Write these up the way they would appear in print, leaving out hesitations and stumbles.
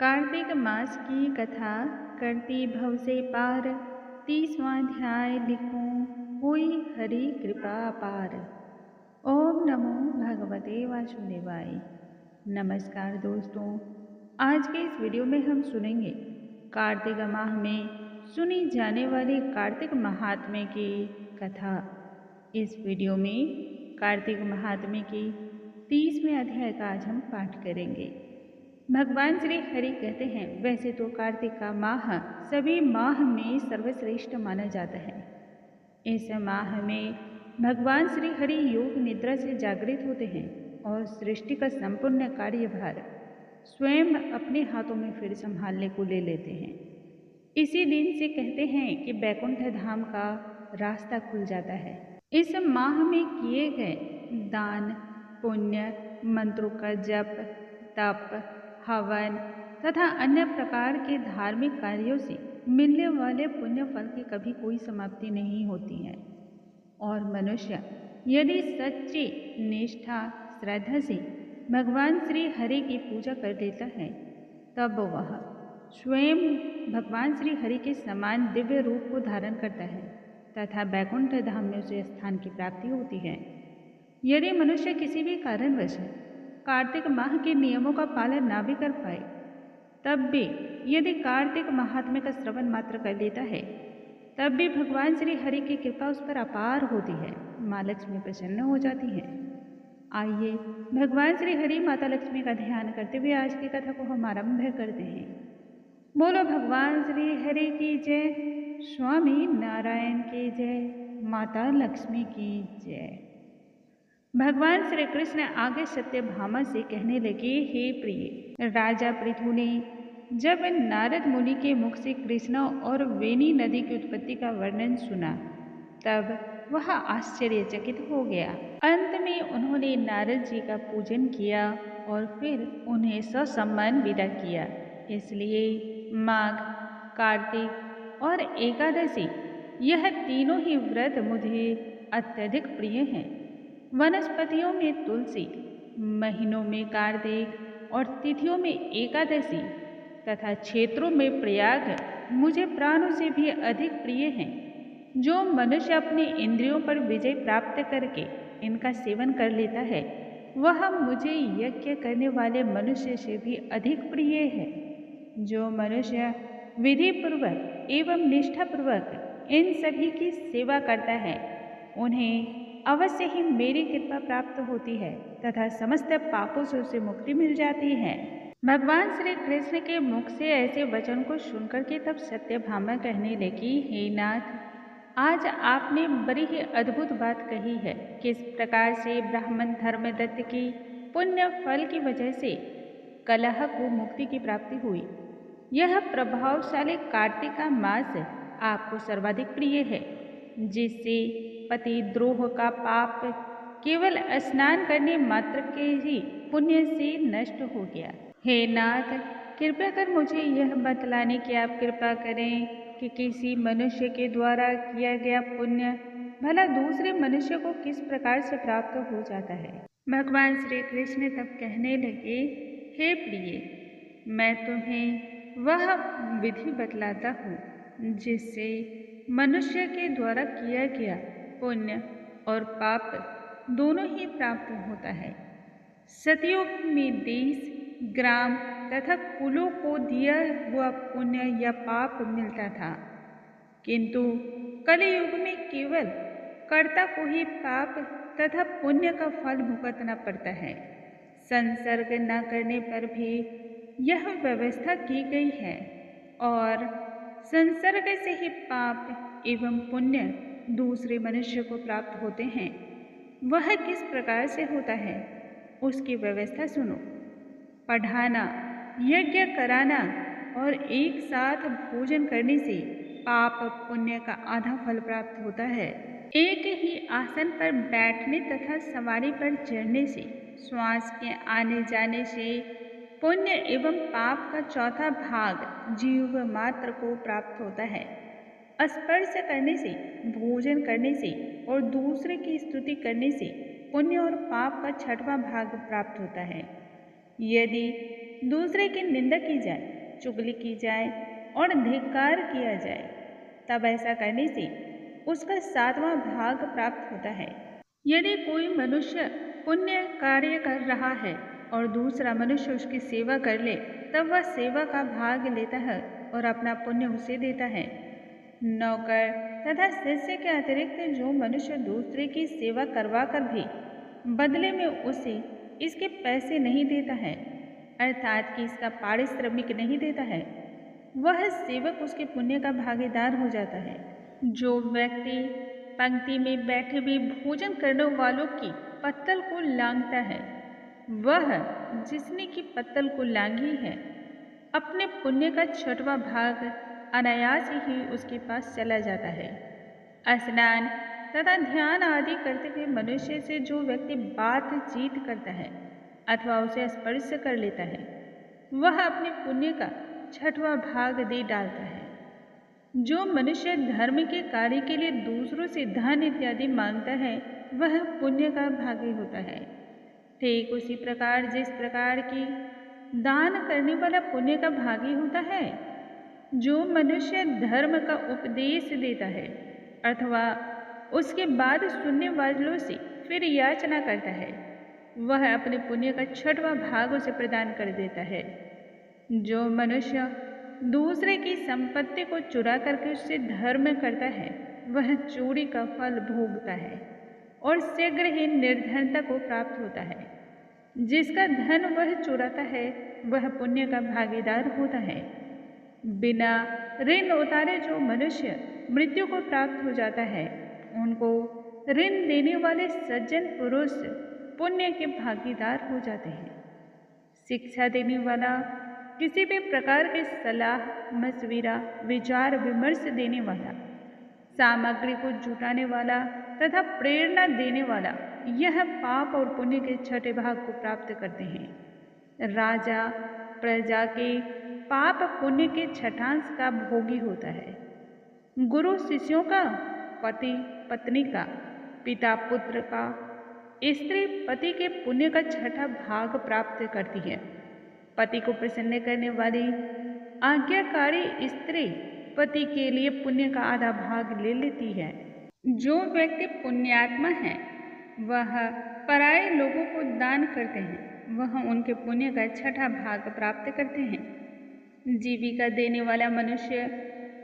कार्तिक मास की कथा करती भव से पार। 30वां अध्याय लिखूं हुई हरि कृपा अपार। ओम नमो भगवते वासुदेवाय। नमस्कार दोस्तों, आज के इस वीडियो में हम सुनेंगे कार्तिक माह में सुनी जाने वाली कार्तिक महात्म्य की कथा। इस वीडियो में कार्तिक महात्म्य की 30वें अध्याय का आज हम पाठ करेंगे। भगवान श्री हरि कहते हैं, वैसे तो कार्तिक का माह सभी माह में सर्वश्रेष्ठ माना जाता है। इस माह में भगवान श्री हरि योग निद्रा से जागृत होते हैं और सृष्टि का संपूर्ण कार्यभार स्वयं अपने हाथों में फिर संभालने को ले लेते हैं। इसी दिन से कहते हैं कि बैकुंठ धाम का रास्ता खुल जाता है। इस माह में किए गए दान, पुण्य, मंत्रों का जप, तप, हवन तथा अन्य प्रकार के धार्मिक कार्यों से मिलने वाले पुण्य फल की कभी कोई समाप्ति नहीं होती है। और मनुष्य यदि सच्ची निष्ठा श्रद्धा से भगवान श्री हरि की पूजा कर लेता है, तब वह स्वयं भगवान श्री हरि के समान दिव्य रूप को धारण करता है तथा बैकुंठ धाम में उसे स्थान की प्राप्ति होती है। यदि मनुष्य किसी भी कारणवश कार्तिक माह के नियमों का पालन ना भी कर पाए, तब भी यदि कार्तिक महात्म्य का श्रवण मात्र कर लेता है, तब भी भगवान श्री हरि की कृपा उस पर अपार होती है। माँ लक्ष्मी प्रसन्न हो जाती है। आइए भगवान श्री हरि माता लक्ष्मी का ध्यान करते हुए आज की कथा को हम आरंभ करते हैं। बोलो भगवान श्री हरि की जय, स्वामी नारायण की जय, माता लक्ष्मी की जय। भगवान श्री कृष्ण आगे सत्यभामा से कहने लगे, हे प्रिय राजा पृथु ने जब नारद मुनि के मुख से कृष्ण और वेणी नदी की उत्पत्ति का वर्णन सुना, तब वह आश्चर्यचकित हो गया। अंत में उन्होंने नारद जी का पूजन किया और फिर उन्हें ससम्मान विदा किया। इसलिए माघ, कार्तिक और एकादशी, यह तीनों ही व्रत मुझे अत्यधिक प्रिय हैं। वनस्पतियों में तुलसी, महीनों में कार्तिक और तिथियों में एकादशी तथा क्षेत्रों में प्रयाग मुझे प्राणों से भी अधिक प्रिय हैं। जो मनुष्य अपने इंद्रियों पर विजय प्राप्त करके इनका सेवन कर लेता है, वह मुझे यज्ञ करने वाले मनुष्य से भी अधिक प्रिय है। जो मनुष्य विधि पूर्वक एवं निष्ठापूर्वक इन सभी की सेवा करता है, उन्हें अवश्य ही मेरी कृपा प्राप्त होती है तथा समस्त पापों से उसे मुक्ति मिल जाती है। भगवान श्री कृष्ण के मुख से ऐसे वचन को सुनकर के तब सत्यभामा कहने लगी, हे नाथ, आज आपने बड़ी ही अद्भुत बात कही है। किस प्रकार से ब्राह्मण धर्मदत्त की पुण्य फल की वजह से कलह को मुक्ति की प्राप्ति हुई। यह प्रभावशाली कार्तिक का मास आपको सर्वाधिक प्रिय है, जिससे पति द्रोह का पाप केवल स्नान करने मात्र के ही पुण्य से नष्ट हो गया। हे नाथ, कृपया कर मुझे यह बतलाने की आप कृपा करें कि किसी मनुष्य के द्वारा किया गया पुण्य भला दूसरे मनुष्य को किस प्रकार से प्राप्त हो जाता है। भगवान श्री कृष्ण तब कहने लगे, हे प्रिय, मैं तुम्हें वह विधि बतलाता हूँ जिससे मनुष्य के द्वारा किया गया पुण्य और पाप दोनों ही प्राप्त होता है। सतयुग में देश, ग्राम तथा कुलों को दिया हुआ पुण्य या पाप मिलता था, किंतु कलयुग में केवल कर्ता को ही पाप तथा पुण्य का फल भुगतना पड़ता है। संसर्ग न करने पर भी यह व्यवस्था की गई है और संसर्ग से ही पाप एवं पुण्य दूसरे मनुष्य को प्राप्त होते हैं। वह किस प्रकार से होता है, उसकी व्यवस्था सुनो। पढ़ाना, यज्ञ कराना और एक साथ भोजन करने से पाप पुण्य का आधा फल प्राप्त होता है। एक ही आसन पर बैठने तथा सवारी पर चढ़ने से, श्वास के आने जाने से पुण्य एवं पाप का चौथा भाग जीव मात्र को प्राप्त होता है। स्पर्श करने से, भोजन करने से और दूसरे की स्तुति करने से पुण्य और पाप का छठवां भाग प्राप्त होता है। यदि दूसरे की निंदा की जाए चुगली की जाए और धिक्कार किया जाए, तब ऐसा करने से उसका 7वां भाग प्राप्त होता है। यदि कोई मनुष्य पुण्य कार्य कर रहा है और दूसरा मनुष्य उसकी सेवा कर ले, तब वह सेवा का भाग लेता है और अपना पुण्य उसे देता है। नौकर तथा शिष्य के अतिरिक्त जो मनुष्य दूसरे की सेवा करवा कर भी बदले में उसे इसके पैसे नहीं देता है, अर्थात कि इसका पारिश्रमिक नहीं देता है, वह सेवक उसके पुण्य का भागीदार हो जाता है। जो व्यक्ति पंक्ति में बैठे भी भोजन करने वालों की पत्तल को लांघता है, वह जिसने की पत्तल को लांघी है, अपने पुण्य का 6वां भाग अनायास ही उसके पास चला जाता है। स्नान तथा ध्यान आदि करते हुए मनुष्य से जो व्यक्ति बातचीत करता है अथवा उसे स्पर्श कर लेता है, वह अपने पुण्य का 6वां भाग दे डालता है। जो मनुष्य धर्म के कार्य के लिए दूसरों से धन इत्यादि मांगता है, वह पुण्य का भागी होता है। ठीक उसी प्रकार जिस प्रकार की दान करने वाला पुण्य का भागी होता है, जो मनुष्य धर्म का उपदेश देता है अथवा उसके बाद सुनने वालों से फिर याचना करता है, वह अपने पुण्य का 6वां भाग उसे प्रदान कर देता है। जो मनुष्य दूसरे की संपत्ति को चुरा करके उससे धर्म करता है, वह चोरी का फल भोगता है और शीघ्र ही निर्धनता को प्राप्त होता है। जिसका धन वह चुराता है, वह पुण्य का भागीदार होता है। बिना ऋण उतारे जो मनुष्य मृत्यु को प्राप्त हो जाता है, उनको ऋण देने वाले सज्जन पुरुष पुण्य के भागीदार हो जाते हैं। शिक्षा देने वाला, किसी भी प्रकार के सलाह मशविरा विचार विमर्श देने वाला, सामग्री को जुटाने वाला तथा प्रेरणा देने वाला, यह पाप और पुण्य के 6ठे भाग को प्राप्त करते हैं। राजा प्रजा के पाप पुण्य के 6ठांश का भोगी होता है। गुरु शिष्यों का, पति पत्नी का, पिता पुत्र का, स्त्री पति के पुण्य का 6ठा भाग प्राप्त करती है। पति को प्रसन्न करने वाली आज्ञाकारी स्त्री पति के लिए पुण्य का आधा भाग ले लेती है। जो व्यक्ति पुण्यात्मा है, वह पराये लोगों को दान करते हैं, वह उनके पुण्य का 6ठा भाग प्राप्त करते हैं। जीविका देने वाला मनुष्य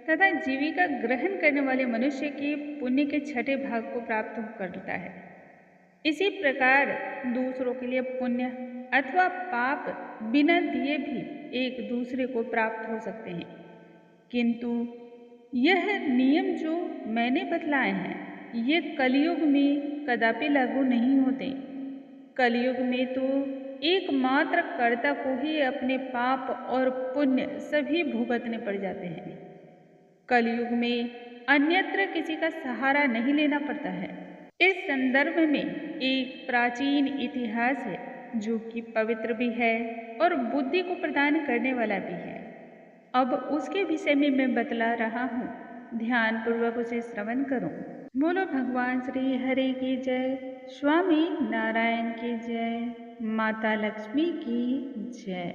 तथा जीविका ग्रहण करने वाले मनुष्य के पुण्य के 6ठे भाग को प्राप्त करता है। इसी प्रकार दूसरों के लिए पुण्य अथवा पाप बिना दिए भी एक दूसरे को प्राप्त हो सकते हैं, किंतु यह नियम जो मैंने बतलाए हैं, ये कलयुग में कदापि लागू नहीं होते। कलयुग में तो एकमात्र कर्ता को ही अपने पाप और पुण्य सभी भुगतने पड़ जाते हैं। कलयुग में अन्यत्र किसी का सहारा नहीं लेना पड़ता है। इस संदर्भ में एक प्राचीन इतिहास है जो कि पवित्र भी है और बुद्धि को प्रदान करने वाला भी है। अब उसके विषय में मैं बतला रहा हूँ, ध्यान पूर्वक उसे श्रवण करो। बोलो भगवान श्री हरि की जय, स्वामी नारायण की जय, माता लक्ष्मी की जय।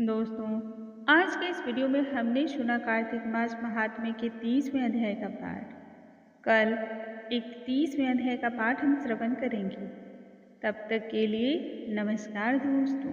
दोस्तों, आज के इस वीडियो में हमने सुना कार्तिक मास महात्म्य के 30वें अध्याय का पाठ। कल 31वें अध्याय का पाठ हम श्रवण करेंगे। तब तक के लिए नमस्कार दोस्तों।